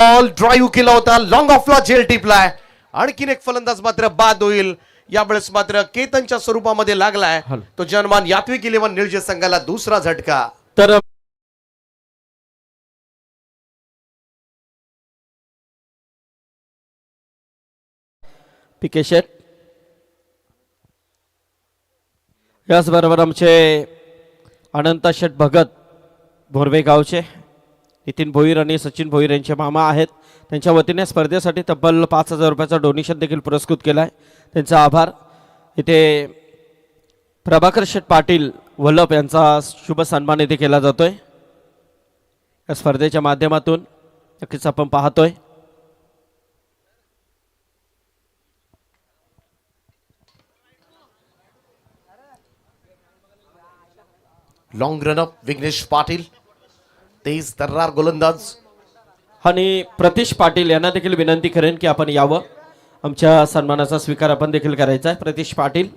Ball drive केला होता, long ऑफला झेल टिपलाय. आणखीन एक फलंदाज मात्र बाद होईल. यावेळेस मात्र केतनच्या स्वरूपामध्ये लागलाय तो जनमान यात्विक इलेव्हन निळजे संघाला दुसरा झटका. तर पीके शेट याचबरोबर आमचे अनंत शेठ भगत भोरवे गावचे नितीन भोईर आणि सचिन भोईर यांचे मामा आहेत. त्यांच्या वतीने स्पर्धेसाठी तब्बल 5,000 रुपयाचा डोनेशन देखील पुरस्कृत केला आहे. त्यांचा आभार. इथे प्रभाकर शेठ पाटील वल्लभ यांचा शुभ सन्मान इथे केला जातोय. या स्पर्धेच्या माध्यमातून नक्कीच आपण पाहतोय. लॉंग रनअप विघ्नेश पाटील तेज तर्रार गोलंदाज. आणि प्रतीश पाटील यांना देखील विनंती करेन की आपण यावं. आमच्या सन्मानाचा स्वीकार आपण देखील करायचा आहे. प्रतीश पाटील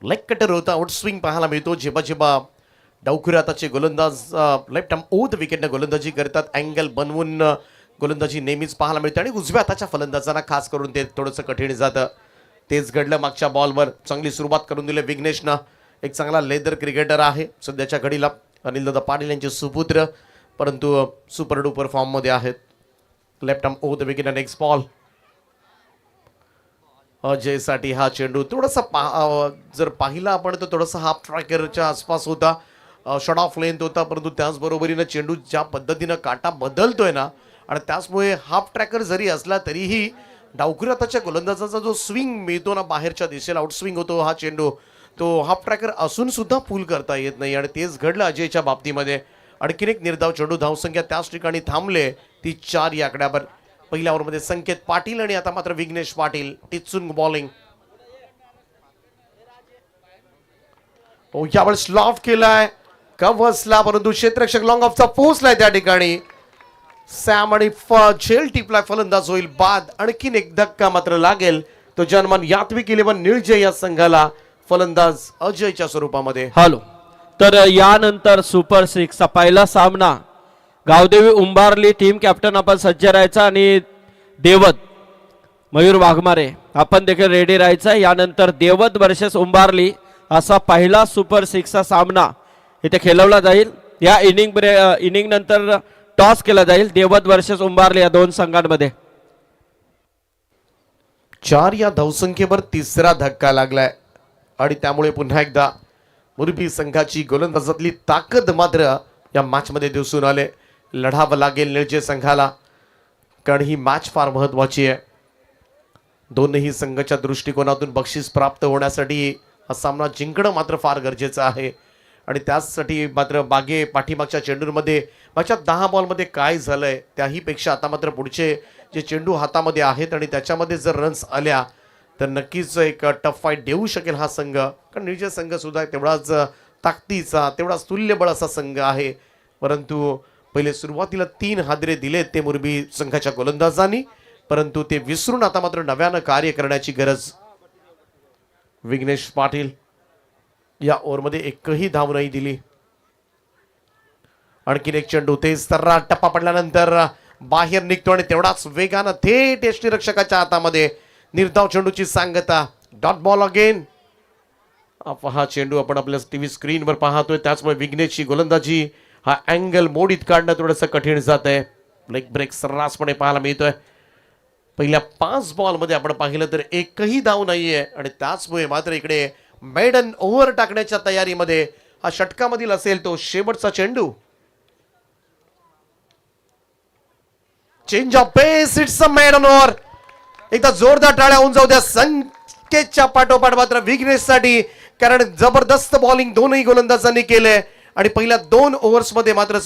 लेग कटर होता. आउट स्विंग पाहायला मिळतो. जेव्हा जेव्हा डावखुराताचे गोलंदाज लेफ्ट आर्म ओव्हर द विकेटने गोलंदाजी करतात, अँगल बनवून गोलंदाजी नेहमीच पाहायला मिळते आणि उजव्या हाताच्या फलंदाजांना खास करून ते थोडंसं कठीण जातं. तेच घडलं मागच्या बॉलवर. चांगली सुरुवात करून दिली विघ्नेशनं. एक चांगला लेदर क्रिकेटर आहे सध्याच्या घडीला. अनिलदादा पाटील यांचे सुपुत्र, परंतु सुपर डुपर फॉर्ममध्ये आहेत. Left arm over the wicket आणि नेक्स्ट बॉल. अजयसाठी हा चेंडू थोडासा जर पाहिला आपण तर थोडासा हाफ ट्रॅकरच्या आसपास होता. शॉर्ट ऑफ लेंथ होता, परंतु त्याचबरोबरीनं चेंडू ज्या पद्धतीनं काटा बदलतोय ना, आणि त्याचमुळे हाफ ट्रॅकर जरी असला तरीही डावखुराताच्या गोलंदाजाचा जो स्विंग मिळतो ना बाहेरच्या दिशेला, आउट स्विंग होतो हा चेंडू, तो हाफ ट्रॅकर असून सुद्धा पूल करता येत नाही. आणि तेच घडलं अजयच्या बाबतीमध्ये. आणखीन एक निर्धाव चेंडू. धावसंख्या त्याच ठिकाणी थांबले ती 4 या आकड्यावर. पहिल्या ओव्हरमध्ये संकेत पाटील आणि आता मात्र विघ्नेश पाटील टिचून बॉलिंग. यावेळेस लॉफ केलाय कव्हर्सला, परंतु क्षेत्ररक्षक लॉंग ऑफचा पोहोचलाय त्या ठिकाणी. सॅम आणि झेल टिपलाय, फलंदाज होईल बाद. आणखीन एक धक्का मात्र लागेल तो जनमान यात्विक इलेव्हन निळजे या संघाला, फलंदाज अजयच्या स्वरूपामध्ये. हॅलो. तर यानंतर सुपर 6 चा पहिला सामना. गावदेवी उंबारली टीम कॅप्टन आपण सज्ज राहायचा आणि देवत मयूर वाघमारे आपण देखील रेडी राहायचा. यानंतर देवत वर्सेस उंबारली असा पहिला सुपर 6 चा सामना इथे खेळवला जाईल. या इनिंग नंतर टॉस केला जाईल देवत वर्सेस उंबारली या दोन संघांमध्ये. 4 या धावसंख्येवर तिसरा धक्का लागलाय आणि त्यामुळे पुन्हा एकदा मुरबी संघाची गोलंदाजातली ताकद मात्र या मॅच मध्ये दिसून आले. लढावं लागेल निळजे संघाला, कारण ही मॅच फार महत्वाची आहे. दोनही संघाच्या दृष्टिकोनातून बक्षीस प्राप्त होण्यासाठी हा सामना जिंकणं मात्र फार गरजेचं आहे. आणि त्याचसाठी मात्र मागे पाठीमागच्या चेंडूंमध्ये मागच्या 10 बॉलमध्ये काय झालंय त्याही पेक्षा आता मात्र पुढचे जे चेंडू हातामध्ये आहेत आणि त्याच्यामध्ये जर रन्स आल्या तर नक्कीच एक टफ फाईट देऊ शकेल हा संघ. कारण निळजे संघ सुद्धा तेवढाच ताकदीचा, तेवढाच तुल्यबळ असा संघ आहे. परंतु पहिले सुरुवातीला 3 हादरे दिलेत ते मुरबी संघाच्या गोलंदाजांनी, परंतु ते विसरून आता मात्र नव्यानं कार्य करण्याची गरज. विघ्नेश पाटील या ओव्हरमध्ये एकही धाव नाही दिली. आणखीन एक चेंडू. तेज तर्रा टप्पा पडल्यानंतर बाहेर निघतो आणि तेवढाच वेगानं थेट यष्टीरक्षकाच्या हातामध्ये. निर्धाव चेंडूची सांगता. Dot ball again. हा चेंडू आपण आपल्या टीव्ही स्क्रीनवर पाहतोय. त्याचमुळे विघ्नेशची गोलंदाजी हा अँगल मोडीत काढणं थोडंसं कठीण जात आहे. लेग ब्रेक सर्रासपणे पाहायला मिळतोय. पहिल्या 5 बॉलमध्ये आपण पाहिलं तर एकही धाव नाहीये आणि त्याचमुळे मात्र इकडे मेडन ओव्हर टाकण्याच्या तयारीमध्ये हा षटकामधील असेल तो शेवटचा चेंडू. Change of pace. It's a maiden over. एकदा जोरदार टाळ्या होऊन जाऊ द्या संकेतच्या पाठोपाठ मात्र विघ्नेशसाठी, कारण जबरदस्त बॉलिंग दोनही गोलंदाजांनी केले आणि पहिल्या 2 ओव्हर्समध्ये मात्र